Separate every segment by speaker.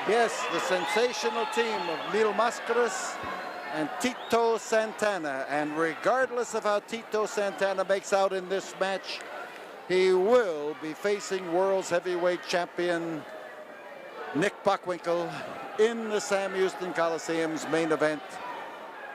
Speaker 1: Yes, the sensational team of Mil Mascaras and Tito Santana. And regardless of how Tito Santana makes out in this match, he will be facing world's heavyweight champion Nick Bockwinkel in the Sam Houston Coliseum's main event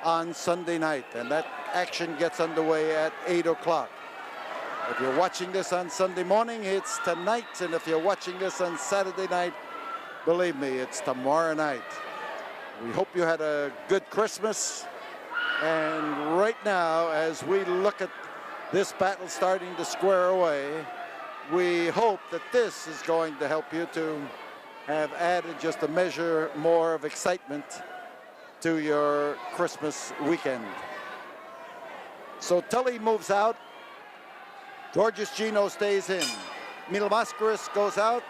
Speaker 1: on Sunday night. And that action gets underway at 8 o'clock. If you're watching this on Sunday morning, it's tonight. And if you're watching this on Saturday night, believe me, it's tomorrow night. We hope you had a good Christmas. And right now, as we look at this battle starting to square away, we hope that this is going to help you to have added just a measure more of excitement to your Christmas weekend. So Tully moves out. Gorgeous Gino stays in. Mil Mascaras goes out.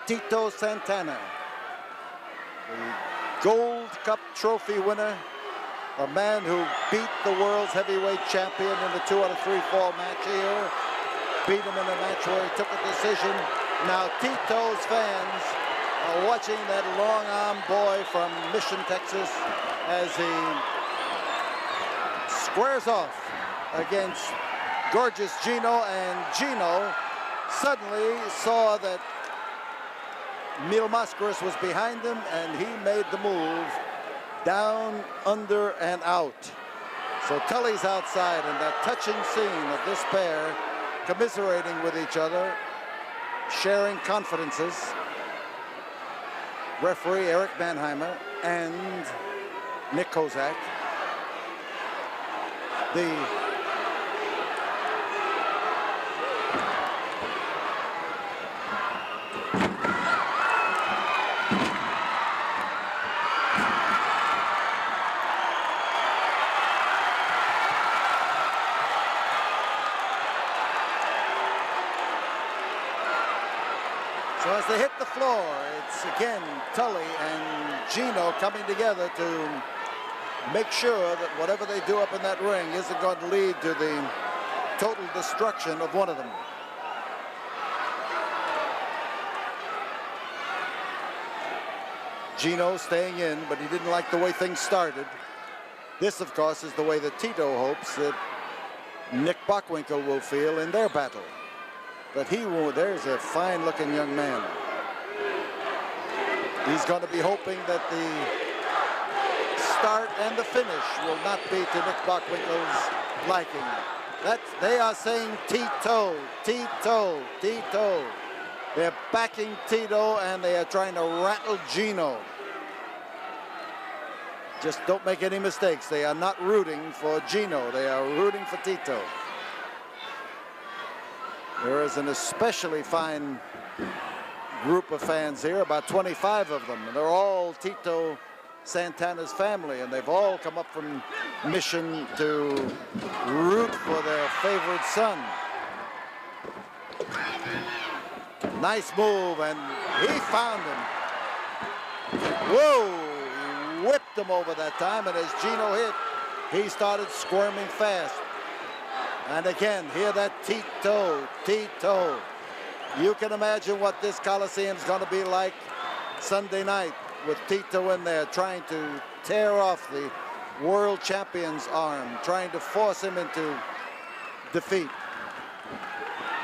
Speaker 1: Tito Santana, the Gold Cup trophy winner, the man who beat the world's heavyweight champion in the 2 out of 3 fall match here, beat him in a match where he took a decision. Now Tito's fans are watching that long-arm boy from Mission, Texas, as he squares off against gorgeous Gino, and Gino suddenly saw that Mil Mascaras was behind him, and he made the move down, under, and out. So Tully's outside, and that touching scene of this pair commiserating with each other, sharing confidences. Referee Eric Mannheimer and Nick Kozak. So as they hit the floor, it's again Tully and Gino coming together to make sure that whatever they do up in that ring isn't going to lead to the total destruction of one of them. Gino staying in, but he didn't like the way things started. This, of course, is the way that Tito hopes that Nick Bockwinkel will feel in their battle. But he will. There's a fine-looking young man. He's going to be hoping that the start and the finish will not be to Nick Bockwinkel's liking. They are saying Tito, Tito, Tito. They're backing Tito, and they are trying to rattle Gino. Just don't make any mistakes. They are not rooting for Gino. They are rooting for Tito. There is an especially fine group of fans here, about 25 of them. And they're all Tito Santana's family, and they've all come up from Mission to root for their favorite son. Nice move, and he found him. Whoa, he whipped him over that time, and as Gino hit, he started squirming fast. And again, hear that Tito, Tito. You can imagine what this Coliseum's going to be like Sunday night with Tito in there trying to tear off the world champion's arm, trying to force him into defeat.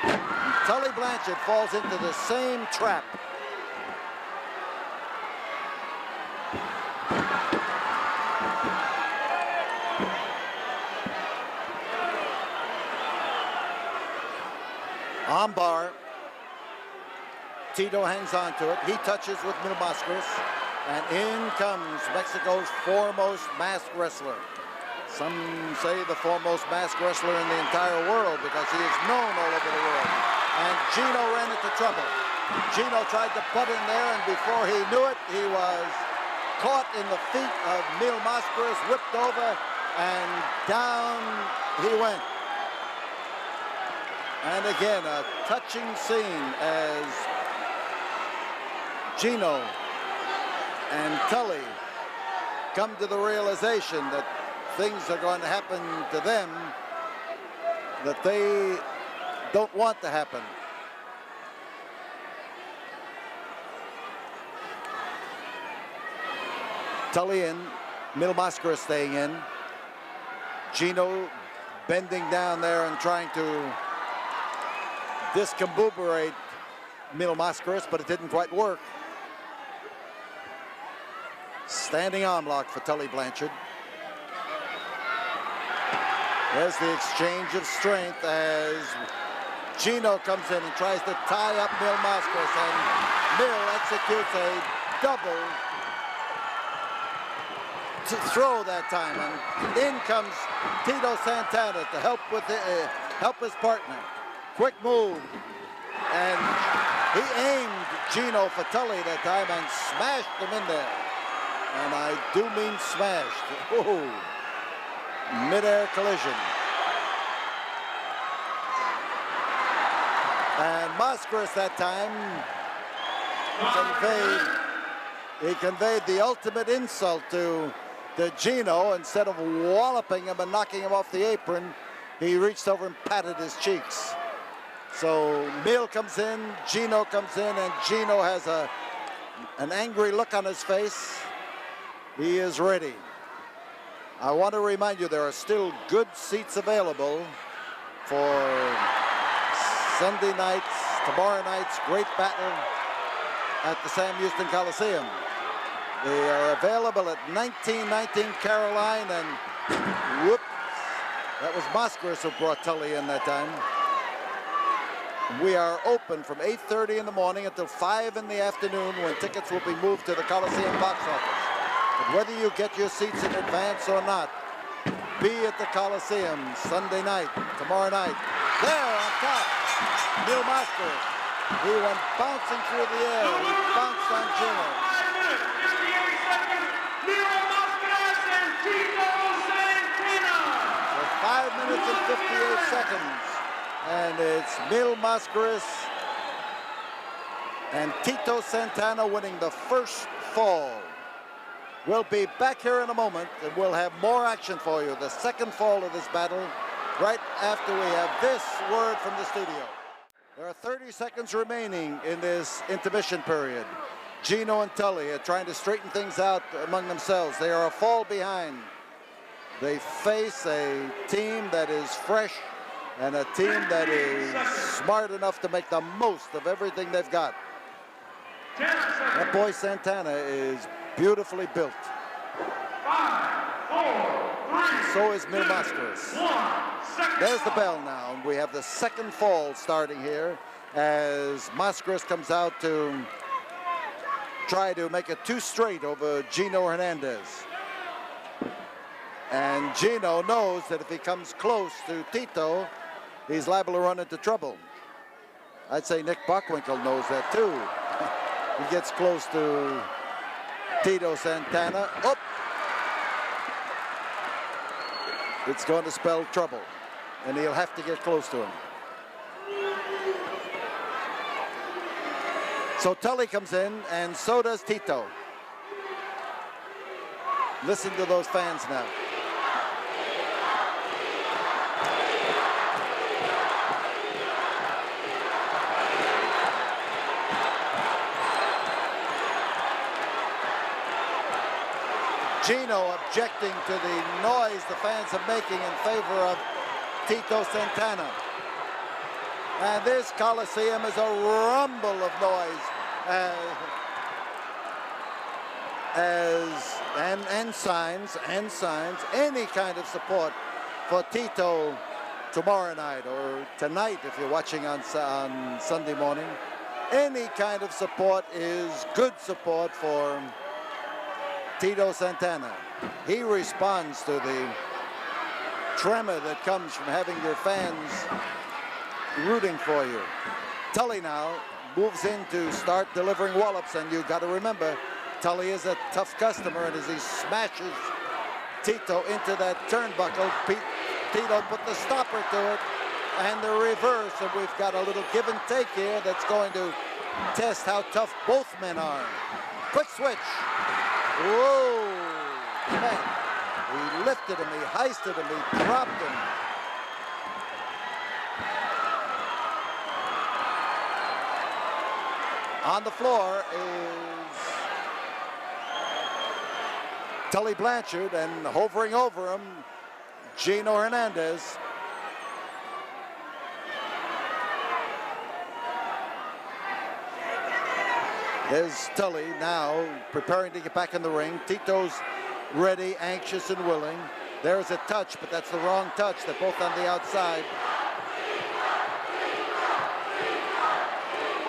Speaker 1: And Tully Blanchard falls into the same trap. Armbar. Tito hangs on to it. He touches with Mil Mascaras. And in comes Mexico's foremost masked wrestler. Some say the foremost masked wrestler in the entire world because he is known all over the world. And Gino ran into trouble. Gino tried to butt in there, and before he knew it, he was caught in the feet of Mil Mascaras, whipped over, and down he went. And again, a touching scene as Gino and Tully come to the realization that things are going to happen to them that they don't want to happen. Tully in, Mil Mascaras staying in. Gino bending down there and trying to discombobulate Mil Mascaras, but it didn't quite work. Standing arm lock for Tully Blanchard. There's the exchange of strength as Gino comes in and tries to tie up Mil Mascaras, and Mil executes a double throw that time, and in comes Tito Santana to help with help his partner. Quick move, and he aimed Gino for Tully that time and smashed him in there. And I do mean smashed. Ooh. Mid-air collision. And Mascaras that time conveyed the ultimate insult to Gino. Instead of walloping him and knocking him off the apron, he reached over and patted his cheeks. So Mil comes in, Gino comes in, and Gino has an angry look on his face. He is ready. I want to remind you there are still good seats available for Sunday night's, tomorrow night's great battle at the Sam Houston Coliseum. They are available at 1919 Caroline, and whoops, that was Mascaras who brought Tully in that time. We are open from 8:30 in the morning until 5 in the afternoon, when tickets will be moved to the Coliseum box office. But whether you get your seats in advance or not, be at the Coliseum Sunday night, tomorrow night. There on top, Mil Mascaras. He went bouncing through the air. He bounced on Gino. 5 minutes and 58 seconds. And it's Mil Mascaras and Tito Santana winning the first fall. We'll be back here in a moment, and we'll have more action for you. The second fall of this battle, right after we have this word from the studio. There are 30 seconds remaining in this intermission period. Gino and Tully are trying to straighten things out among themselves. They are a fall behind. They face a team that is fresh and a team that is smart enough to make the most of everything they've got. That boy Santana is beautifully built.
Speaker 2: 5, 4, 3,
Speaker 1: so is Mil Mascaras. There's the bell now, and we have the second fall starting here as Mascaras comes out to try to make it 2 straight over Gino Hernandez. And Gino knows that if he comes close to Tito, he's liable to run into trouble. I'd say Nick Bockwinkel knows that too. He gets close to Tito Santana. Oh! It's going to spell trouble, and he'll have to get close to him. So Tully comes in, and so does Tito. Listen to those fans now. Gino objecting to the noise the fans are making in favor of Tito Santana. And this Coliseum is a rumble of noise and signs, any kind of support for Tito tomorrow night or tonight if you're watching on Sunday morning. Any kind of support is good support for Tito Santana. He responds to the tremor that comes from having your fans rooting for you. Tully now moves in to start delivering wallops, and you've got to remember, Tully is a tough customer, and as he smashes Tito into that turnbuckle, Tito put the stopper to it and the reverse, and we've got a little give and take here that's going to test how tough both men are. Quick switch. Whoa, man. He lifted him, he heisted him, he dropped him. On the floor is Tully Blanchard, and hovering over him, Gino Hernandez. There's Tully now preparing to get back in the ring. Tito's ready, anxious, and willing. There's a touch, but that's the wrong touch. They're both on the outside.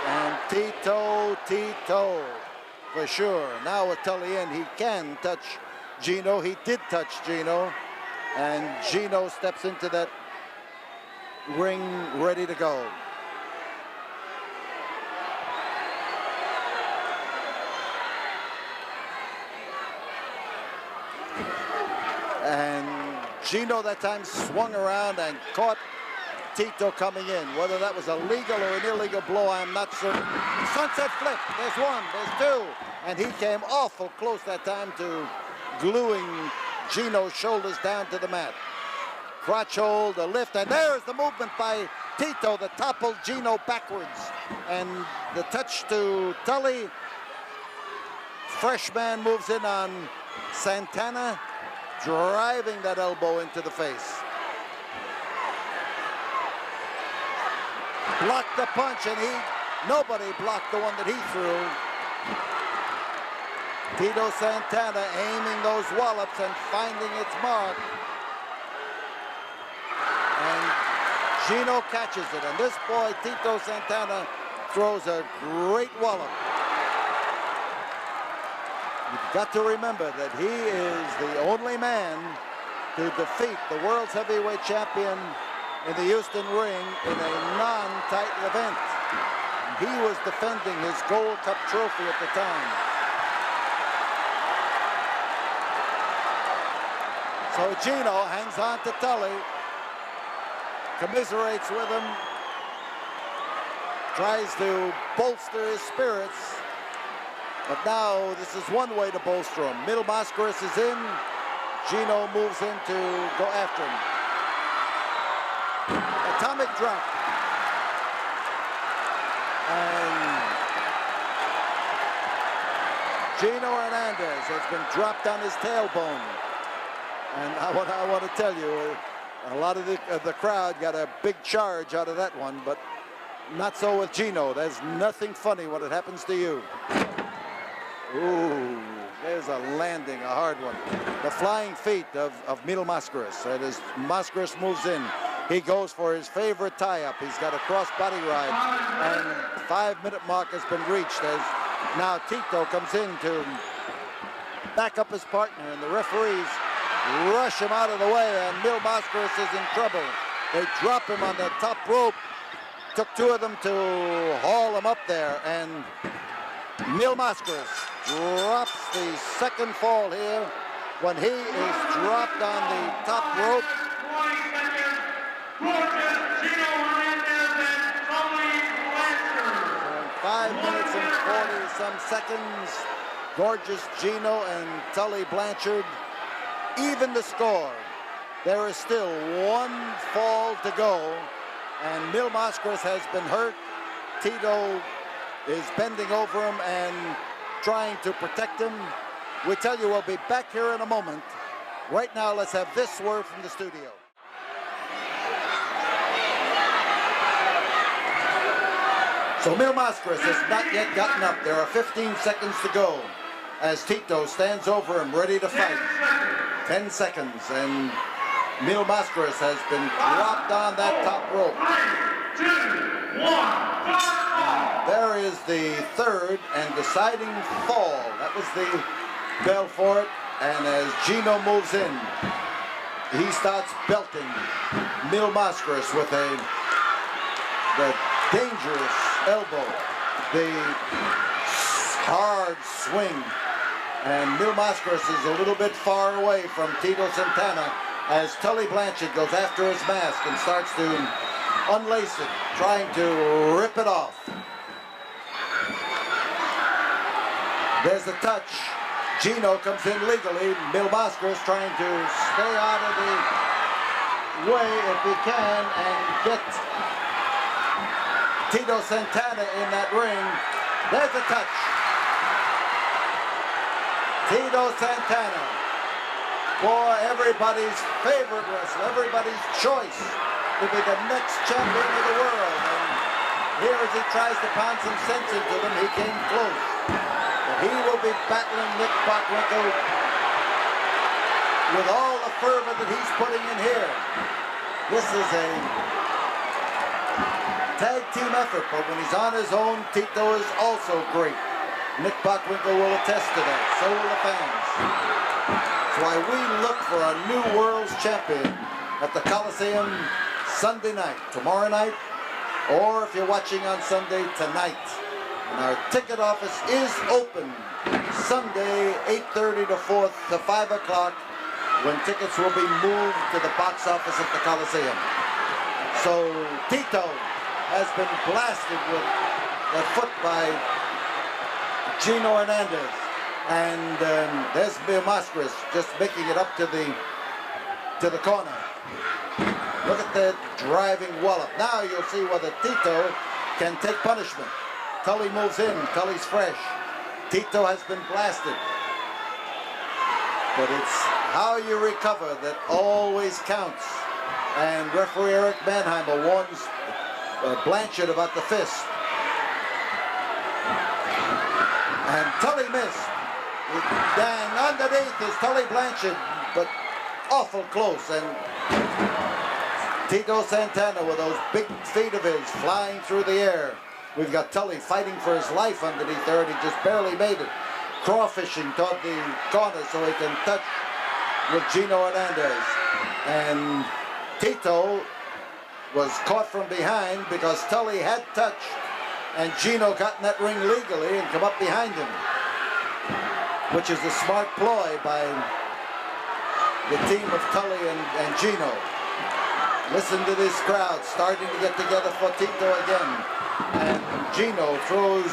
Speaker 1: And Tito, for sure. Now with Tully in, he can touch Gino. He did touch Gino. And Gino steps into that ring ready to go. And Gino that time swung around and caught Tito coming in. Whether that was a legal or an illegal blow, I'm not certain. Sunset flip, there's one, there's two. And he came awful close that time to gluing Gino's shoulders down to the mat. Crotch hold, a lift, and there's the movement by Tito that toppled Gino backwards. And the touch to Tully. Freshman moves in on Santana, driving that elbow into the face. Blocked the punch, and nobody blocked the one that he threw. Tito Santana aiming those wallops and finding its mark. And Gino catches it, and this boy, Tito Santana, throws a great wallop. You've got to remember that he is the only man to defeat the world's heavyweight champion in the Houston ring in a non-title event. He was defending his Gold Cup trophy at the time. So Gino hangs on to Tully, commiserates with him, tries to bolster his spirits. But now this is one way to bolster him. Middle Mascaras is in. Gino moves in to go after him. Atomic drop. And Gino Hernandez has been dropped on his tailbone. And what I want to tell you, a lot of the crowd got a big charge out of that one, but not so with Gino. There's nothing funny when it happens to you. Ooh, there's a landing, a hard one. The flying feet of Mil Mascaras. And as Mascaras moves in, he goes for his favorite tie-up. He's got a cross-body ride, and the 5-minute mark has been reached as now Tito comes in to back up his partner, and the referees rush him out of the way, and Mil Mascaras is in trouble. They drop him on the top rope. Took two of them to haul him up there, and Mil Mascaras drops the second fall here when he is dropped on the top rope. 5 minutes and 40-some seconds. Gorgeous Gino and Tully Blanchard even the score. There is still one fall to go, and Mil Mascaras has been hurt. Tito is bending over him and trying to protect him. We tell you we'll be back here in a moment. Right now, let's have this word from the studio. So Mil Mascaras has not yet gotten up. There are 15 seconds to go as Tito stands over him, ready to fight. 10 seconds, and Mil Mascaras has been dropped on that top rope.
Speaker 2: 3, 2, 1.
Speaker 1: There is the third and deciding fall. That was the bell for it. And as Gino moves in, he starts belting Mil Mascaras with the dangerous elbow, the hard swing. And Mil Mascaras is a little bit far away from Tito Santana as Tully Blanchard goes after his mask and starts to unlace it, trying to rip it off. There's the touch. Gino comes in legally. Mil Mascaras trying to stay out of the way if he can and get Tito Santana in that ring. There's the touch. Tito Santana for everybody's favorite wrestler, everybody's choice to be the next champion of the world. And here as he tries to pound some sense into them, he came close. But he will be battling Nick Bockwinkel with all the fervor that he's putting in here. This is a tag team effort, but when he's on his own, Tito is also great. Nick Bockwinkel will attest to that. So will the fans. That's why we look for a new world's champion at the Coliseum Sunday night, tomorrow night, or if you're watching on Sunday, tonight. And our ticket office is open Sunday, 8:30 to 5 o'clock, when tickets will be moved to the box office at the Coliseum. So Tito has been blasted with that foot by Gino Hernandez. And there's Mascaras just making it up to the corner. Look at the driving wallop. Now you'll see whether Tito can take punishment. Tully moves in. Tully's fresh. Tito has been blasted. But it's how you recover that always counts. And referee Eric Mannheimer warns Blanchard about the fist. And Tully missed. Dang, underneath is Tully Blanchard, but awful close. And Tito Santana with those big feet of his flying through the air. We've got Tully fighting for his life underneath there, and he just barely made it. Crawfishing toward the corner so he can touch with Gino Hernandez. And Tito was caught from behind because Tully had touched, and Gino got in that ring legally and come up behind him, which is a smart ploy by the team of Tully and Gino. Listen to this crowd starting to get together for Tito again. And Gino throws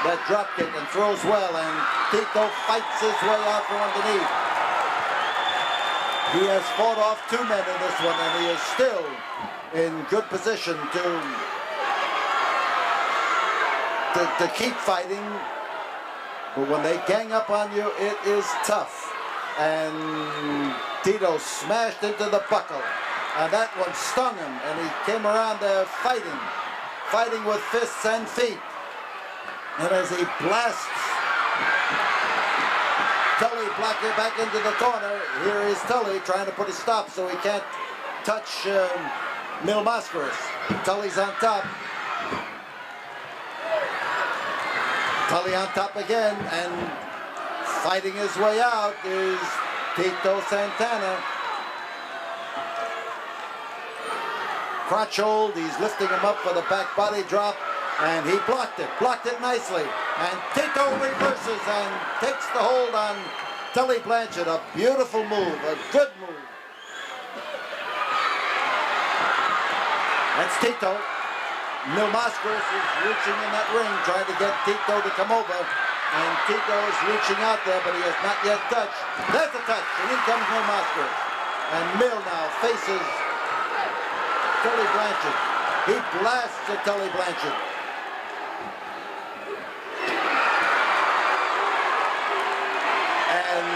Speaker 1: that drop kick and throws well, and Tito fights his way out from underneath. He has fought off 2 men in this one, and he is still in good position to keep fighting. But when they gang up on you, it is tough. And Tito smashed into the buckle, and that one stung him, and he came around there fighting with fists and feet. And as he blasts Tully back into the corner, here is Tully trying to put a stop so he can't touch Mascaras. Tully's on top. Tully on top again, and fighting his way out is Tito Santana. Crotch hold, he's lifting him up for the back body drop, and he blocked it nicely. And Tito reverses and takes the hold on Tully Blanchard. A beautiful move, a good move. That's Tito. Mascaras is reaching in that ring, trying to get Tito to come over. And Tito is reaching out there, but he has not yet touched. There's a touch, and in comes Mascaras. And Mill now faces Tully Blanchard. He blasts at Tully Blanchard. And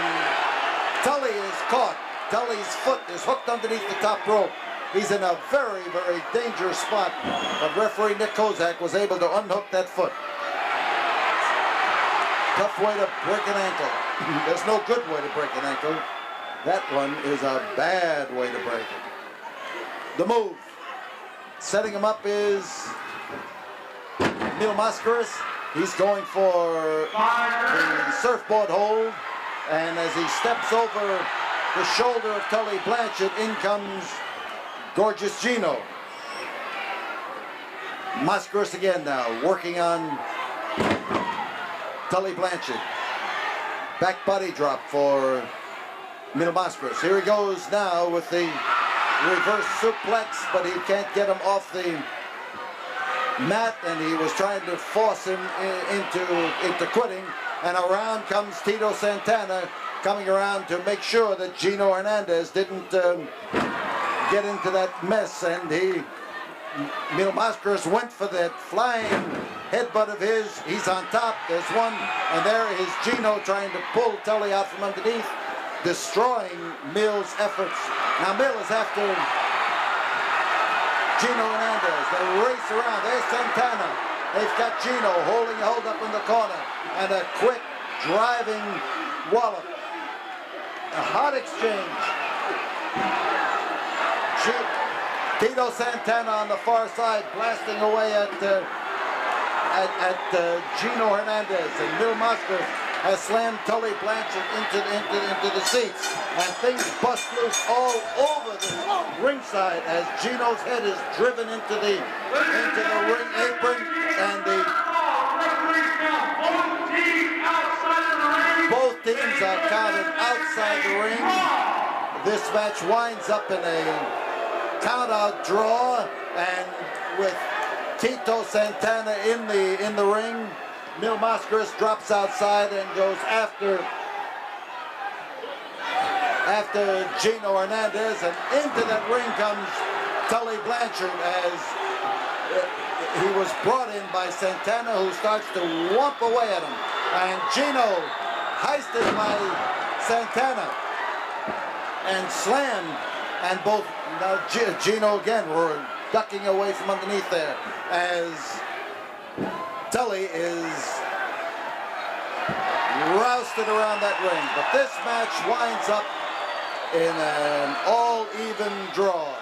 Speaker 1: Tully is caught. Tully's foot is hooked underneath the top rope. He's in a very, very dangerous spot. But referee Nick Kozak was able to unhook that foot. Tough way to break an ankle. There's no good way to break an ankle. That one is a bad way to break it. The move. Setting him up is Mascaras. He's going for the surfboard hold. And as he steps over the shoulder of Tully Blanchard, in comes Gorgeous Gino. Mascaras again now, working on Tully Blanchard. Back body drop for Mascaras. Here he goes now with the reverse suplex, but he can't get him off the mat, and he was trying to force him into quitting. And around comes Tito Santana, coming around to make sure that Gino Hernandez didn't get into that mess, and Mascaras went for that flying headbutt of his. He's on top. There's one, and there is Gino trying to pull Tully out from underneath. destroying Mill's efforts. Now Mill is after Gino Hernandez. They race around. There's Santana. They've got Gino holding hold up in the corner. And a quick driving wallop. A hot exchange. Tito Santana on the far side blasting away at Gino Hernandez. And Mil Mascaras has slammed Tully Blanchard into the seats. And things bust loose all over the ringside as Gino's head is driven into the ring apron, and both teams are counted outside the ring. This match winds up in a count-out draw, and with Tito Santana in the ring, Mil Mascaras drops outside and goes after Gino Hernandez, and into that ring comes Tully Blanchard as he was brought in by Santana, who starts to whomp away at him. And Gino heisted by Santana and slammed, and both now Gino again were ducking away from underneath there as Tully is rousted around that ring. But this match winds up in an all-even draw.